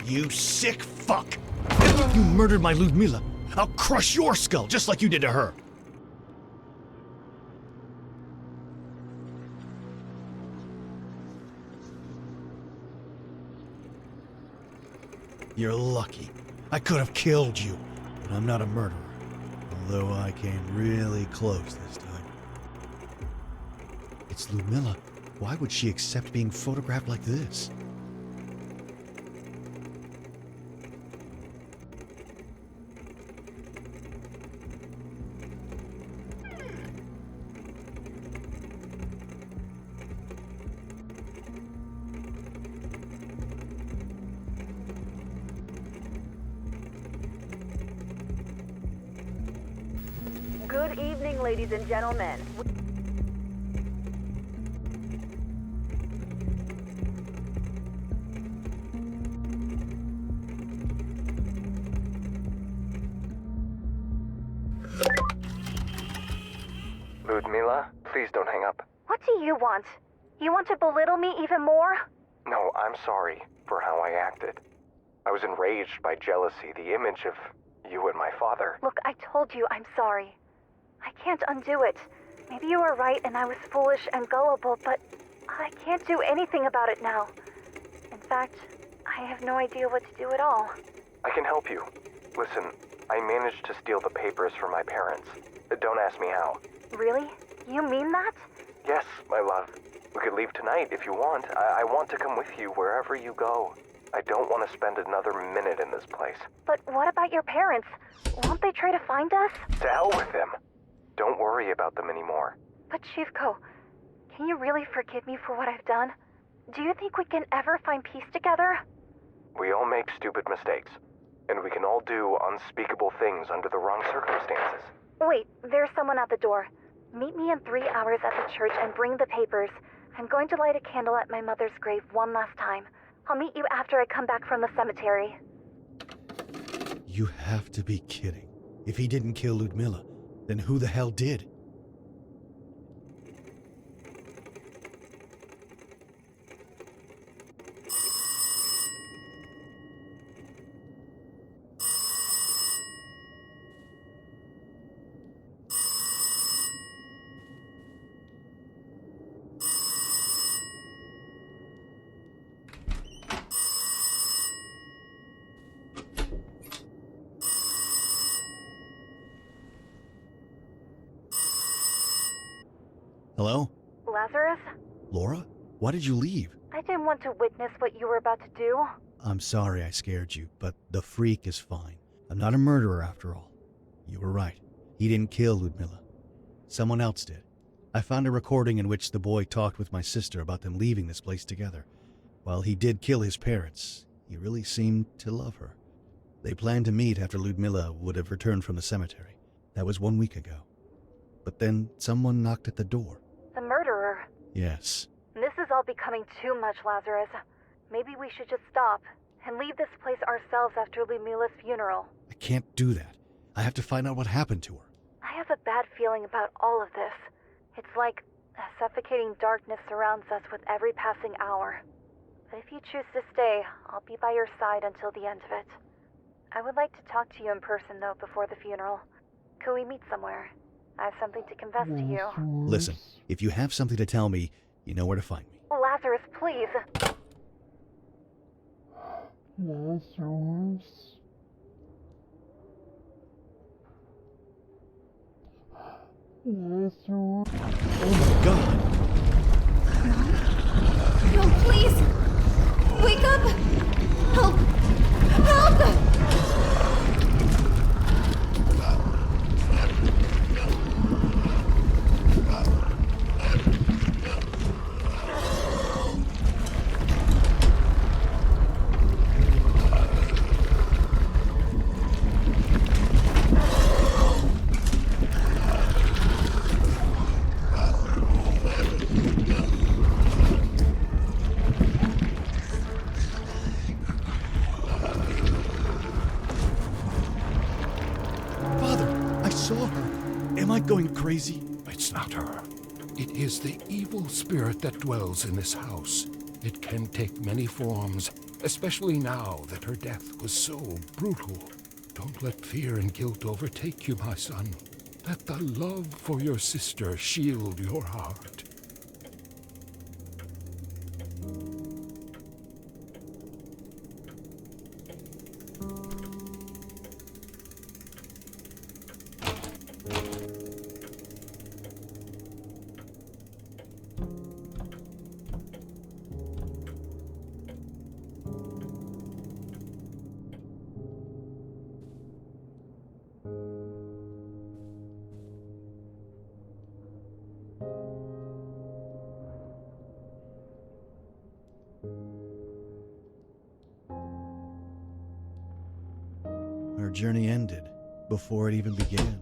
You sick fuck! You murdered my Ludmila. I'll crush your skull just like you did to her. You're lucky. I could have killed you, but I'm not a murderer. Although I came really close this time. It's Ludmila. Why would she accept being photographed like this? Good evening, ladies and gentlemen. Ludmila, please don't hang up. What do you want? You want to belittle me even more? No, I'm sorry for how I acted. I was enraged by jealousy, the image of you and my father. Look, I told you I'm sorry. I can't undo it. Maybe you were right and I was foolish and gullible, but I can't do anything about it now. In fact, I have no idea what to do at all. I can help you. Listen, I managed to steal the papers from my parents. Don't ask me how. Really? You mean that? Yes, my love. We could leave tonight if you want. I want to come with you wherever you go. I don't want to spend another minute in this place. But what about your parents? Won't they try to find us? To hell with them. Don't worry about them anymore. But Chiefko, can you really forgive me for what I've done? Do you think we can ever find peace together? We all make stupid mistakes, and we can all do unspeakable things under the wrong circumstances. Wait, there's someone at the door. Meet me in 3 hours at the church and bring the papers. I'm going to light a candle at my mother's grave one last time. I'll meet you after I come back from the cemetery. You have to be kidding. If he didn't kill Ludmila, then who the hell did? Hello? Lazarus? Laura? Why did you leave? I didn't want to witness what you were about to do. I'm sorry I scared you, but the freak is fine. I'm not a murderer after all. You were right. He didn't kill Ludmila. Someone else did. I found a recording in which the boy talked with my sister about them leaving this place together. While he did kill his parents, he really seemed to love her. They planned to meet after Ludmila would have returned from the cemetery. That was 1 week ago. But then someone knocked at the door. The murderer. Yes. This is all becoming too much, Lazarus. Maybe we should just stop and leave this place ourselves after Ludmila's funeral. I can't do that. I have to find out what happened to her. I have a bad feeling about all of this. It's like a suffocating darkness surrounds us with every passing hour. But if you choose to stay, I'll be by your side until the end of it. I would like to talk to you in person, though, before the funeral. Could we meet somewhere? I have something to confess to you. Listen, if you have something to tell me, you know where to find me. Lazarus, please. Lazarus. Lazarus. Oh my God! No, please! Wake up! Help! Help! Going crazy? It's not her. It is the evil spirit that dwells in this house. It can take many forms, especially now that her death was so brutal. Don't let fear and guilt overtake you, my son. Let the love for your sister shield your heart. Our journey ended before it even began.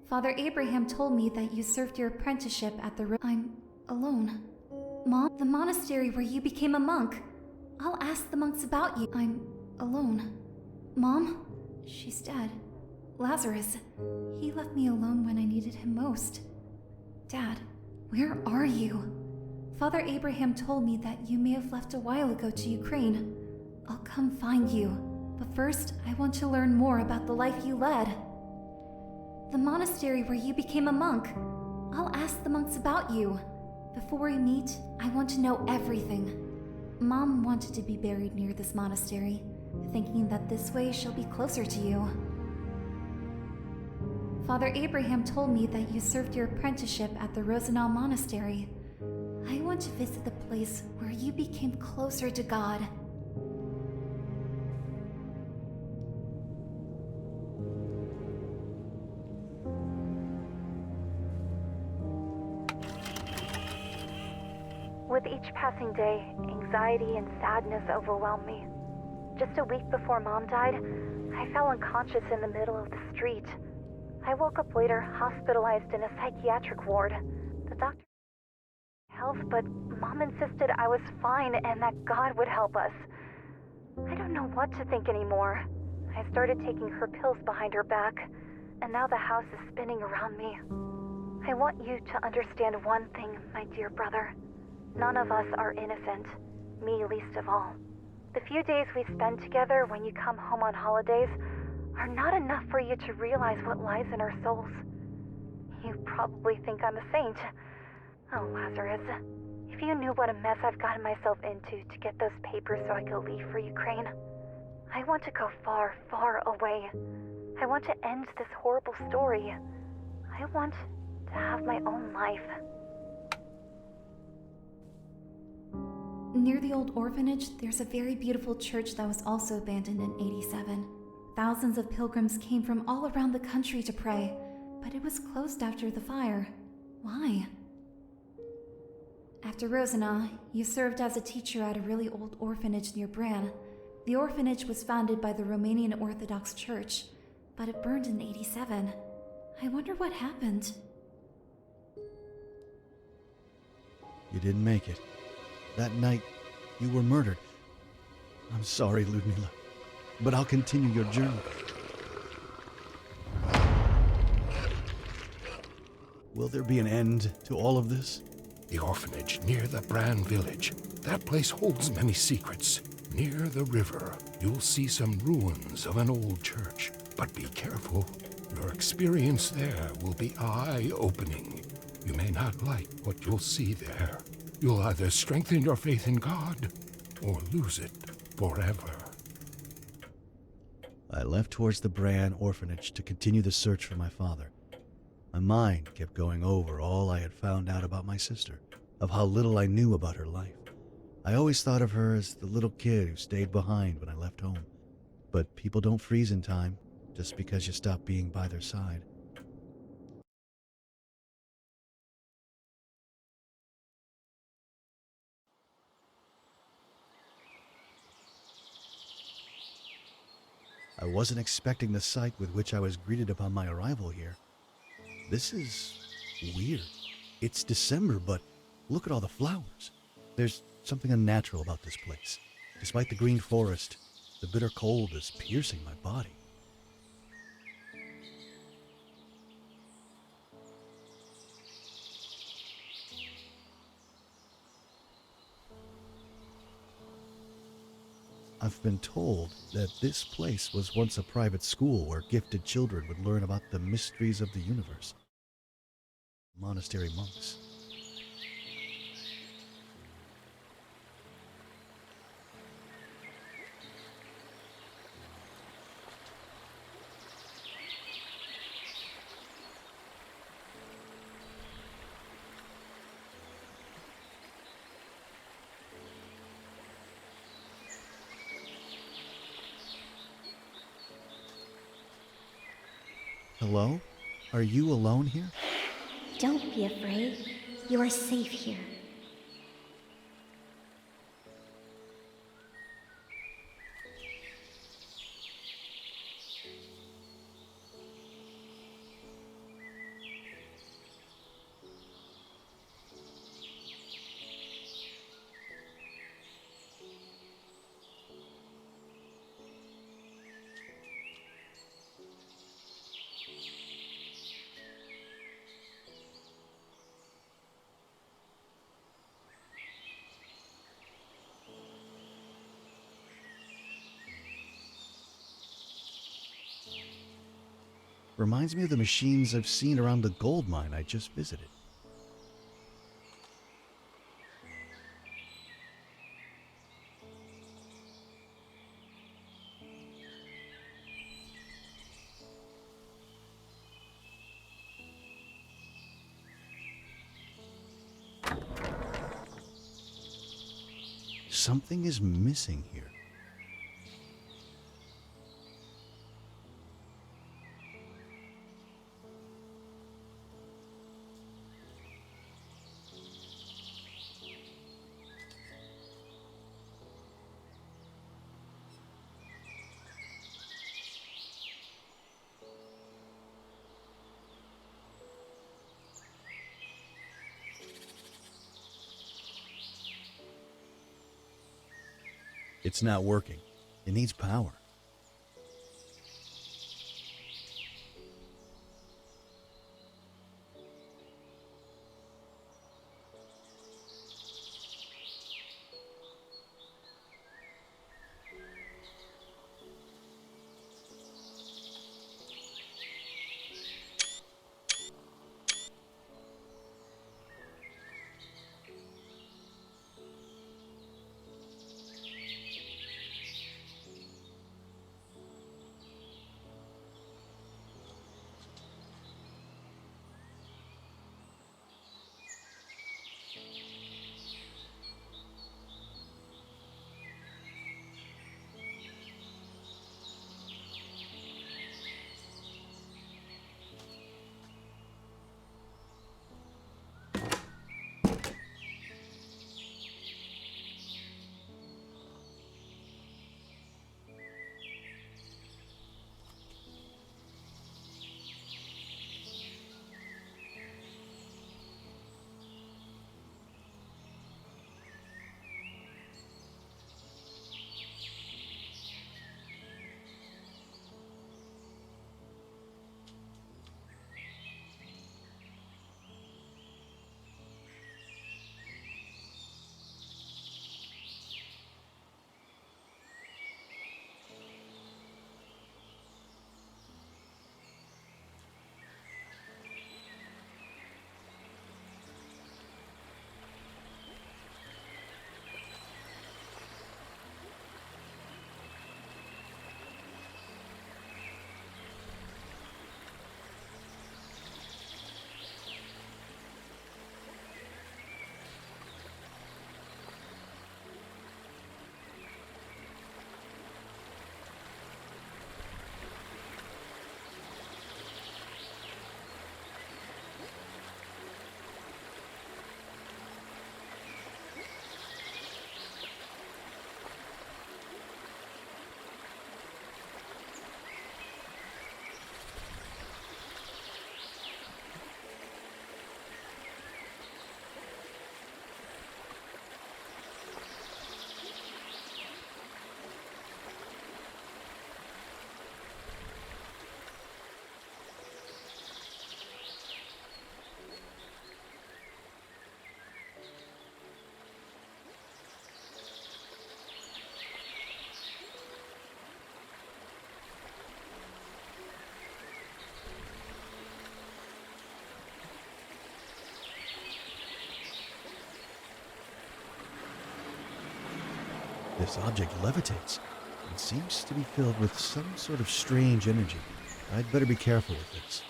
Father Abraham told me that you served your apprenticeship at the I'm alone. Mom, the monastery where you became a monk. I'll ask the monks about you. I'm alone. Mom, she's dead. Lazarus, he left me alone when I needed him most. Dad, where are you? Father Abraham told me that you may have left a while ago to Ukraine. I'll come find you. But first, I want to learn more about the life you led. The monastery where you became a monk. I'll ask the monks about you. Before we meet, I want to know everything. Mom wanted to be buried near this monastery, thinking that this way she'll be closer to you. Father Abraham told me that you served your apprenticeship at the Rosenau Monastery. I want to visit the place where you became closer to God. With each passing day, anxiety and sadness overwhelmed me. Just a week before Mom died, I fell unconscious in the middle of the street. I woke up later, hospitalized in a psychiatric ward. The doctor health, but Mom insisted I was fine and that God would help us. I don't know what to think anymore. I started taking her pills behind her back, and now the house is spinning around me. I want you to understand one thing, my dear brother. None of us are innocent, me least of all. The few days we spend together when you come home on holidays are not enough for you to realize what lies in our souls. You probably think I'm a saint. Oh, Lazarus, if you knew what a mess I've gotten myself into to get those papers so I could leave for Ukraine. I want to go far, far away. I want to end this horrible story. I want to have my own life. Near the old orphanage, there's a very beautiful church that was also abandoned in '87. Thousands of pilgrims came from all around the country to pray, but it was closed after the fire. Why? After Rosenau, you served as a teacher at a really old orphanage near Bran. The orphanage was founded by the Romanian Orthodox Church, but it burned in '87. I wonder what happened. You didn't make it. That night, you were murdered. I'm sorry, Ludmila, but I'll continue your journey. Will there be an end to all of this? The orphanage near the Bran village. That place holds many secrets. Near the river, you'll see some ruins of an old church. But be careful. Your experience there will be eye-opening. You may not like what you'll see there. You'll either strengthen your faith in God or lose it forever. I left towards the Bran orphanage to continue the search for my father. My mind kept going over all I had found out about my sister, of how little I knew about her life. I always thought of her as the little kid who stayed behind when I left home. But people don't freeze in time, just because you stop being by their side. I wasn't expecting the sight with which I was greeted upon my arrival here. This is weird. It's December, but look at all the flowers. There's something unnatural about this place. Despite the green forest, the bitter cold is piercing my body. I've been told that this place was once a private school where gifted children would learn about the mysteries of the universe. Monastery monks. Hello? Are you alone here? Don't be afraid. You are safe here. Reminds me of the machines I've seen around the gold mine I just visited. Something is missing here. It's not working. It needs power. This object levitates and seems to be filled with some sort of strange energy. I'd better be careful with this.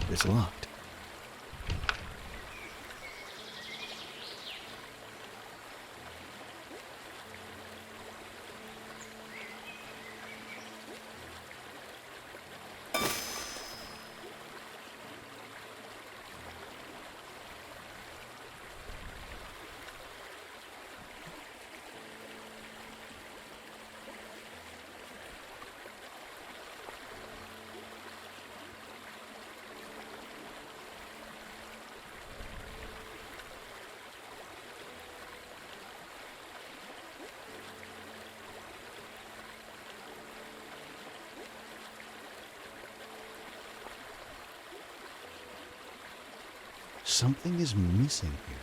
It's locked. Something is missing here.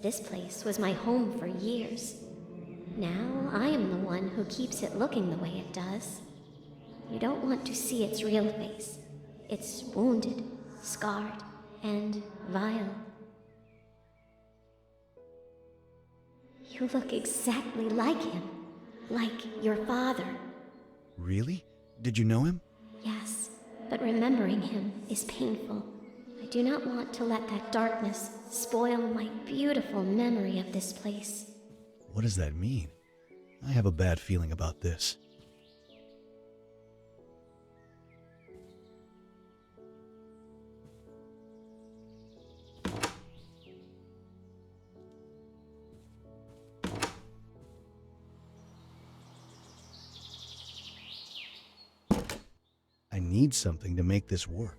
This place was my home for years. Now I am the one who keeps it looking the way it does. You don't want to see its real face. It's wounded, scarred, and vile. You look exactly like him. Like your father. Really? Did you know him? Yes, but remembering him is painful. I do not want to let that darkness spoil my beautiful memory of this place. What does that mean? I have a bad feeling about this. I need something to make this work.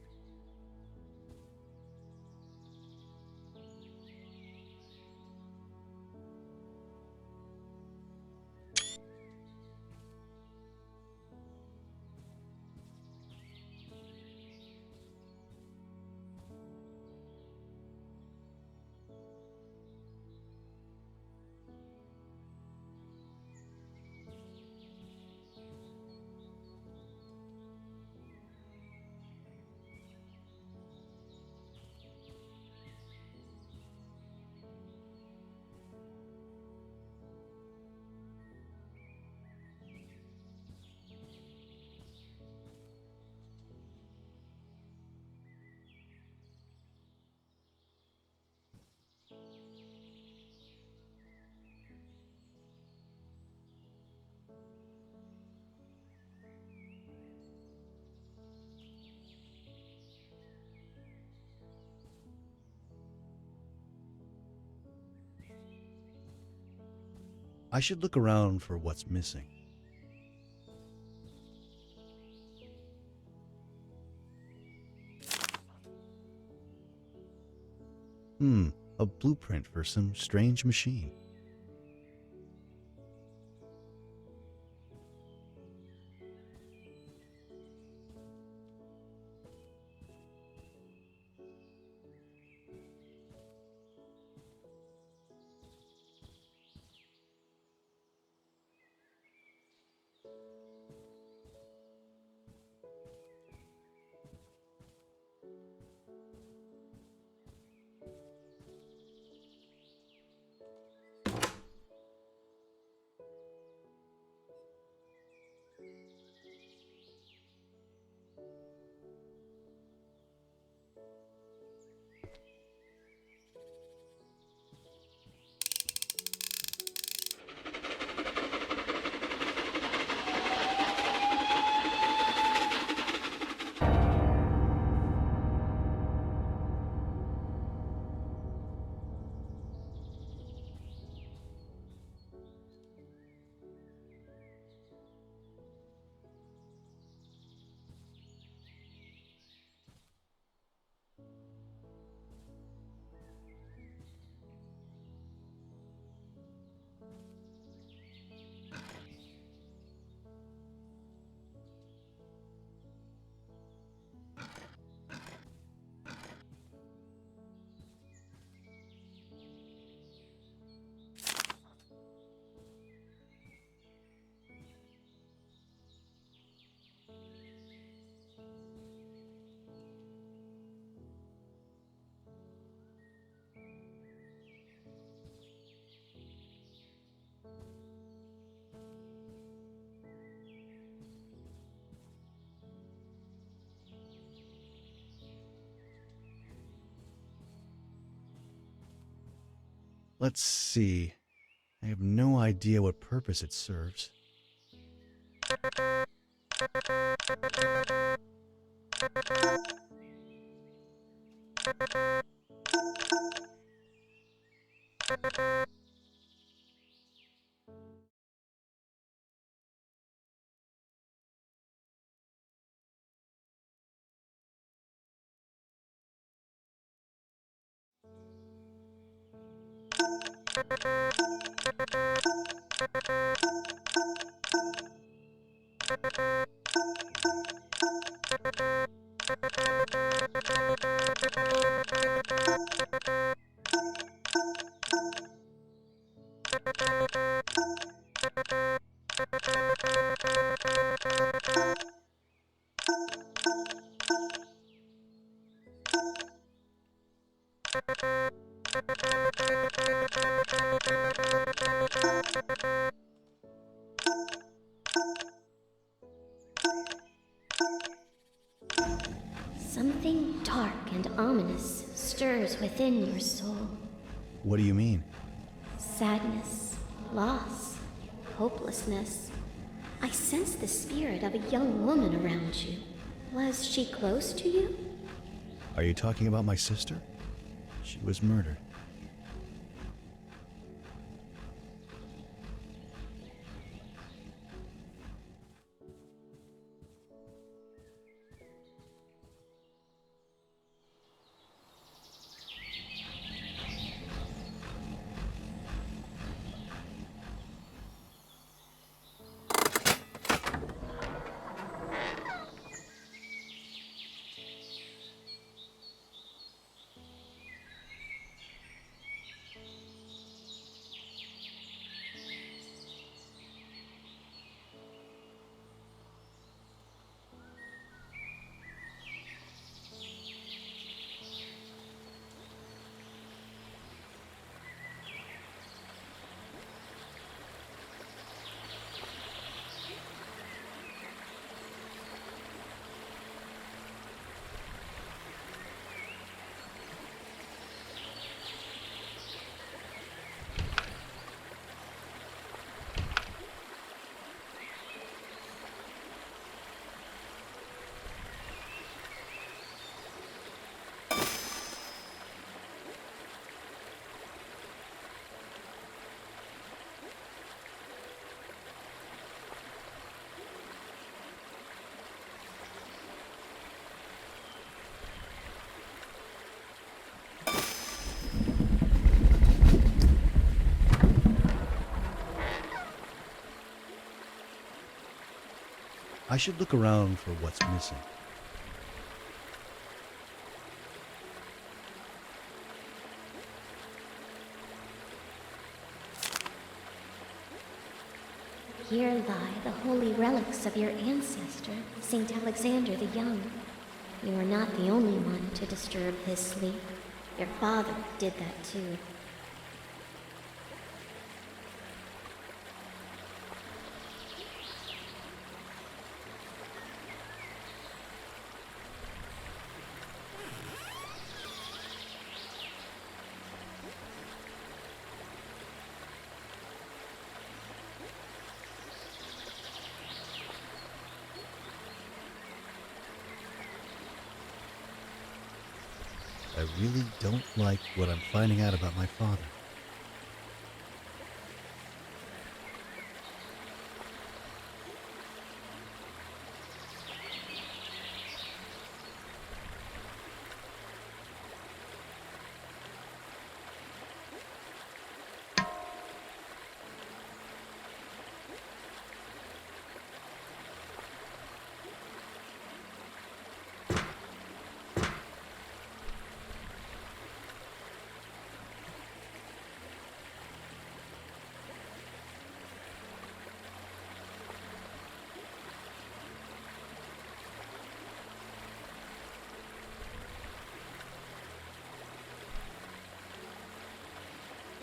I should look around for what's missing. A blueprint for some strange machine. Let's see. I have no idea what purpose it serves. Something dark and ominous stirs within your soul. What do you mean? Sadness, loss, hopelessness. I sense the spirit of a young woman around you. Was she close to you? Are you talking about my sister? She was murdered. I should look around for what's missing. Here lie the holy relics of your ancestor, Saint Alexander the Young. You are not the only one to disturb his sleep. Your father did that too. I really don't like what I'm finding out about my father.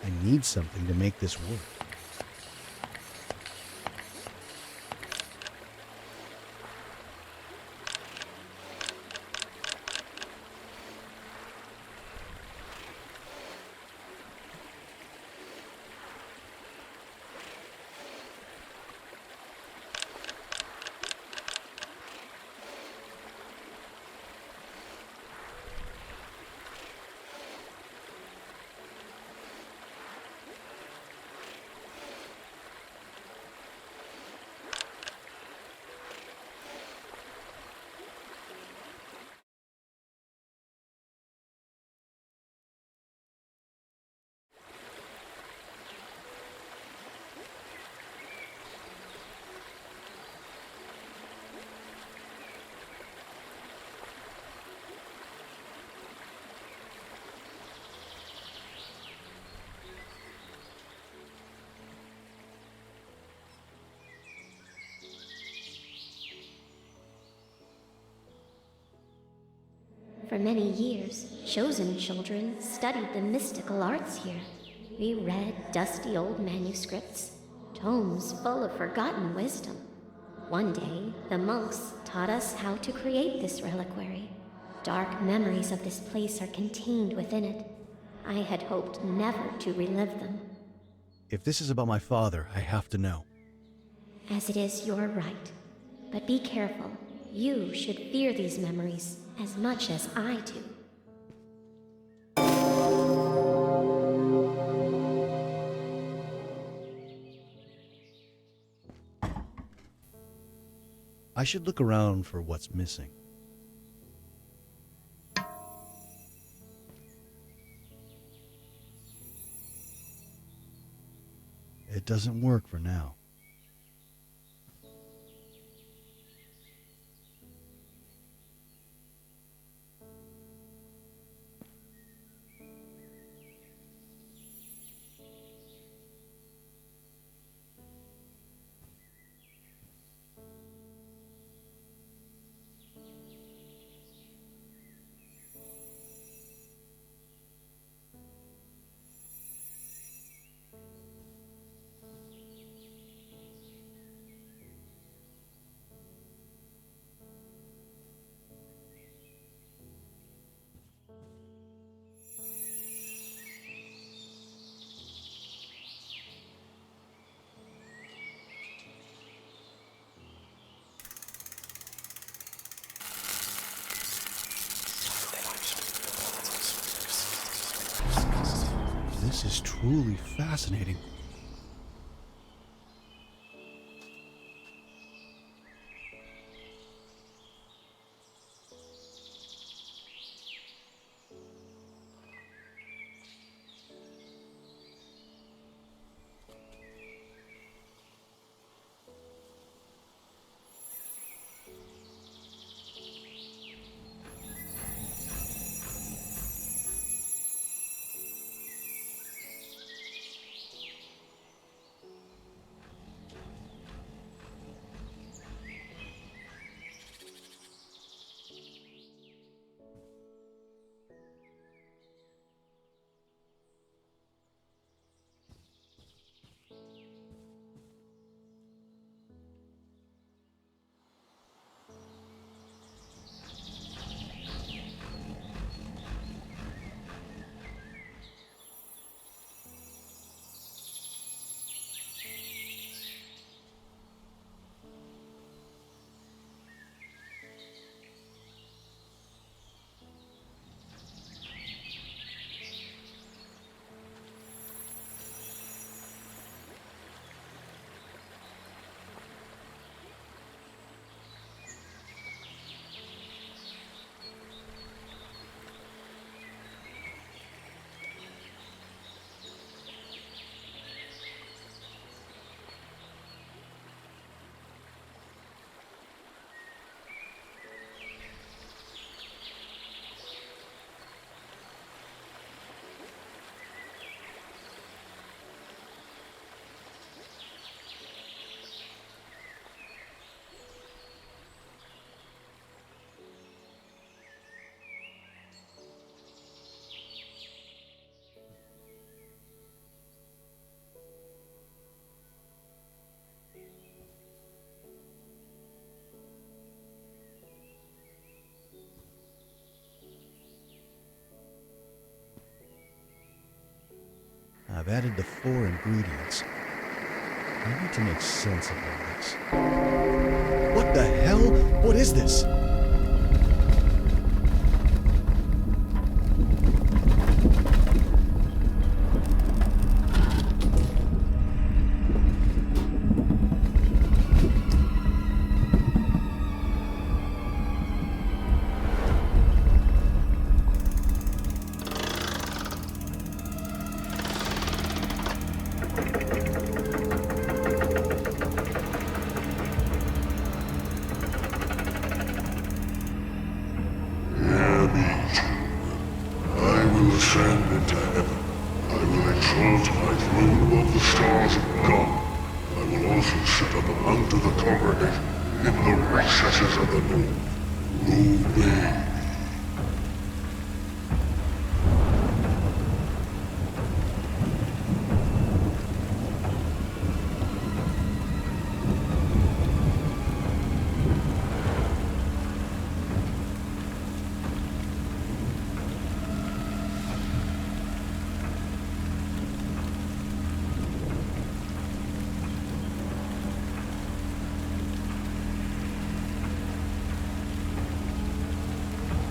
I need something to make this work. For many years, chosen children studied the mystical arts here. We read dusty old manuscripts, tomes full of forgotten wisdom. One day, the monks taught us how to create this reliquary. Dark memories of this place are contained within it. I had hoped never to relive them. If this is about my father, I have to know. As it is your right. But be careful. You should fear these memories as much as I do. I should look around for what's missing. It doesn't work for now. This is truly fascinating. I've added the 4 ingredients. I need to make sense of all this. What the hell? What is this? Ascend into heaven. I will exalt my throne above the stars of God. I will also sit on the mount of the congregation in the recesses of the north. Obey.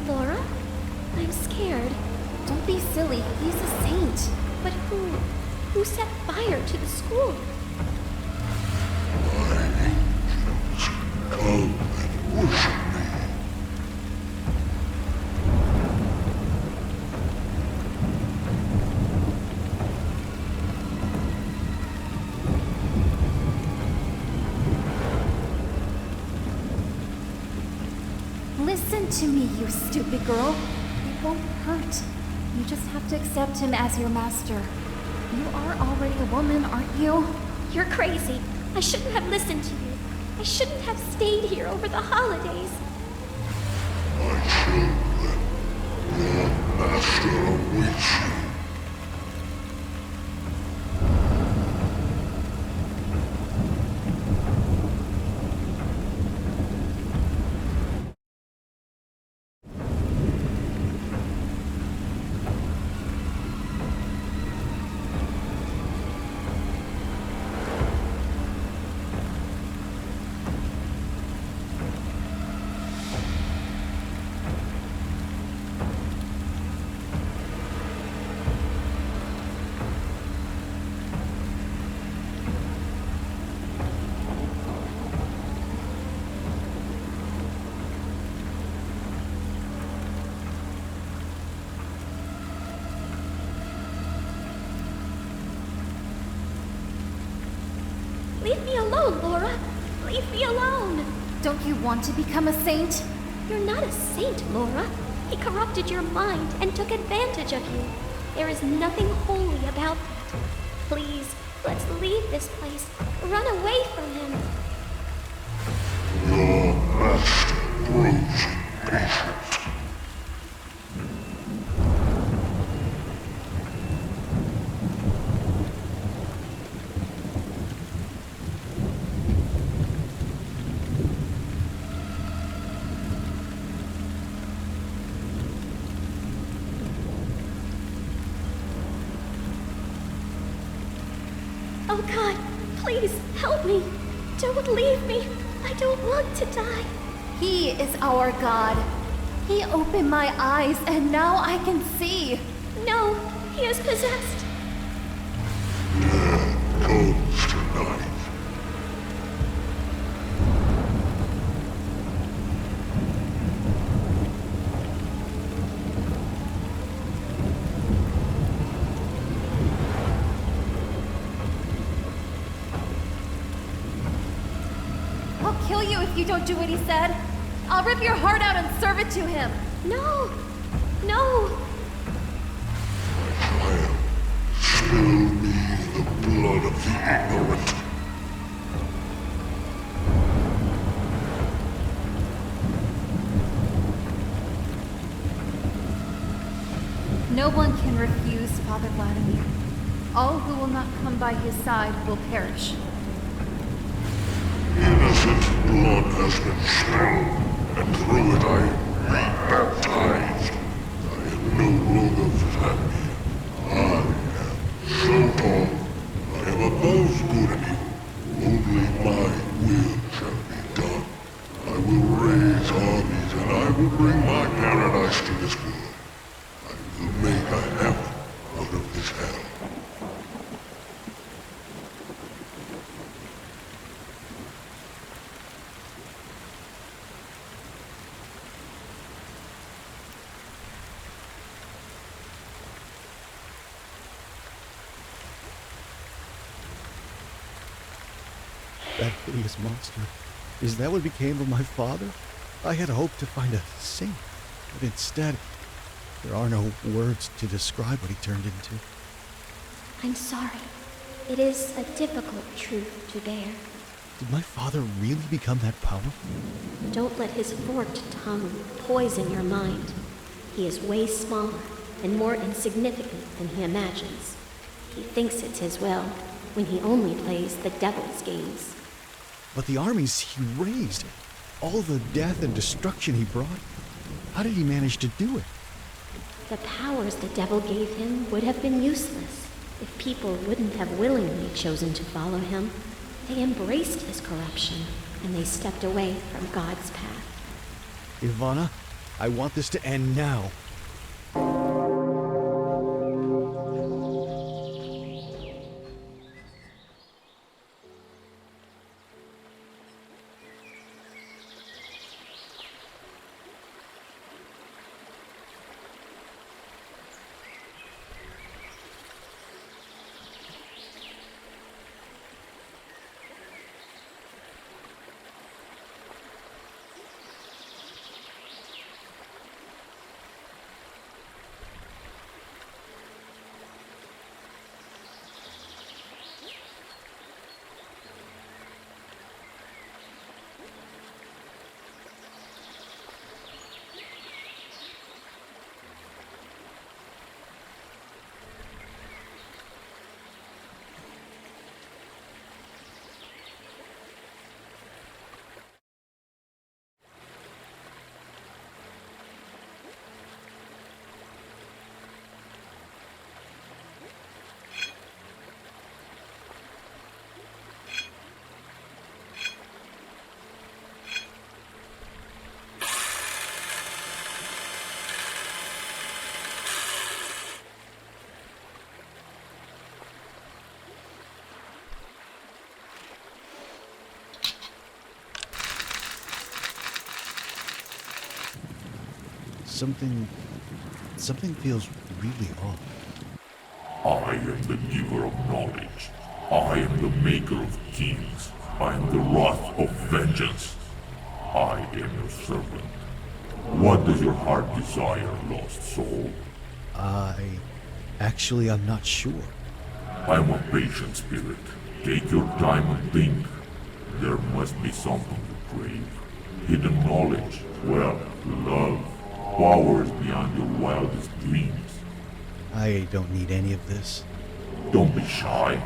Laura? I'm scared. Don't be silly. He's a saint. But who set fire to the school? Come and worship me. Listen to me, you stupid girl. It won't hurt. You just have to accept him as your master. You are already a woman, aren't you? You're crazy. I shouldn't have listened to you. I shouldn't have stayed here over the holidays. My children, your master awaits you. Leave me alone, Laura. Leave me alone. Don't you want to become a saint? You're not a saint, Laura. He corrupted your mind and took advantage of you. There is nothing holy about that. Please, let's leave this place. Run away from him. Your master grows impatient. Oh God, please help me. Don't leave me. I don't want to die. He is our God. He opened my eyes and now I can see. No, he is possessed. Comes tonight. I'll kill you if you don't do what he said. I'll rip your heart out and serve it to him. No, no. Child, spill me the blood of the ignorant. No one can refuse Father Vladimir. All who will not come by his side will perish. Innocent blood has been spilled, and through it I am rebaptized. I am no longer Vladimir. I am Soto. will raise armies and I will bring my paradise to this world. I will make a heaven out of this hell. That hideous monster. Is that what became of my father? I had hoped to find a saint, but instead, there are no words to describe what he turned into. I'm sorry. It is a difficult truth to bear. Did my father really become that powerful? Don't let his forked tongue poison your mind. He is way smaller and more insignificant than he imagines. He thinks it's his will, when he only plays the devil's games. But the armies he raised, all the death and destruction he brought, how did he manage to do it? The powers the devil gave him would have been useless if people wouldn't have willingly chosen to follow him. They embraced his corruption, and they stepped away from God's path. Ivana, I want this to end now. Something feels really off. I am the giver of knowledge. I am the maker of kings. I am the wrath of vengeance. I am your servant. What does your heart desire, lost soul? I'm not sure. I'm a patient spirit. Take your time and think. There must be something to crave. Hidden knowledge, wealth, love, powers beyond your wildest dreams. I don't need any of this. Don't be shy.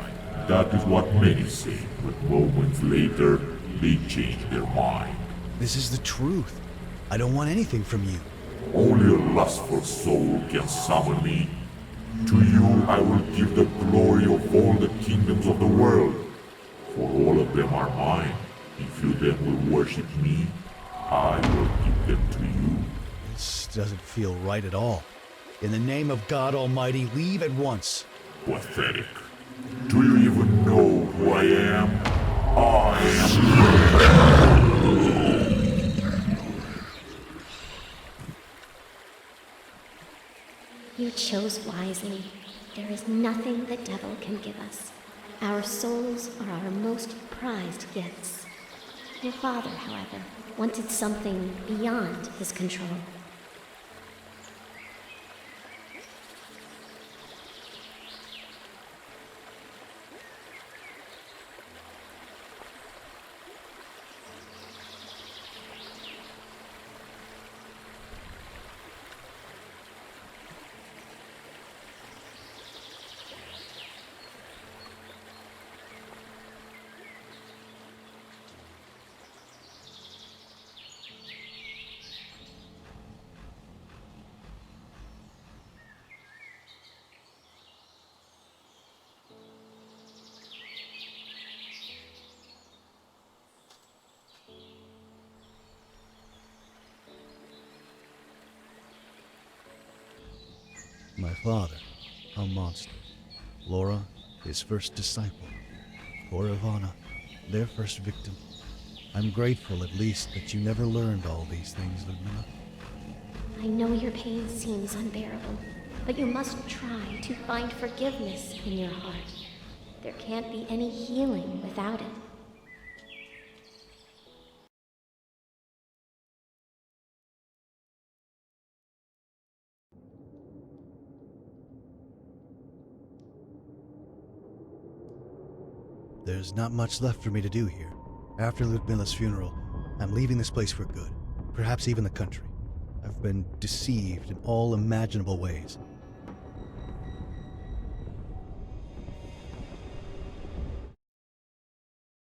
That is what many say, but moments later, they change their mind. This is the truth. I don't want anything from you. Only a lustful soul can summon me. To you I will give the glory of all the kingdoms of the world. For all of them are mine. If you then will worship me, I will give them to you. This doesn't feel right at all. In the name of God Almighty, leave at once. Pathetic. Do you even know who I am? I am... You chose wisely. There is nothing the devil can give us. Our souls are our most prized gifts. Your father, however, wanted something beyond his control. My father, a monster. Laura, his first disciple. Poor Ivana, their first victim. I'm grateful at least that you never learned all these things, Ludmilla. I know your pain seems unbearable, but you must try to find forgiveness in your heart. There can't be any healing without it. There's not much left for me to do here. After Ludmilla's funeral, I'm leaving this place for good. Perhaps even the country. I've been deceived in all imaginable ways.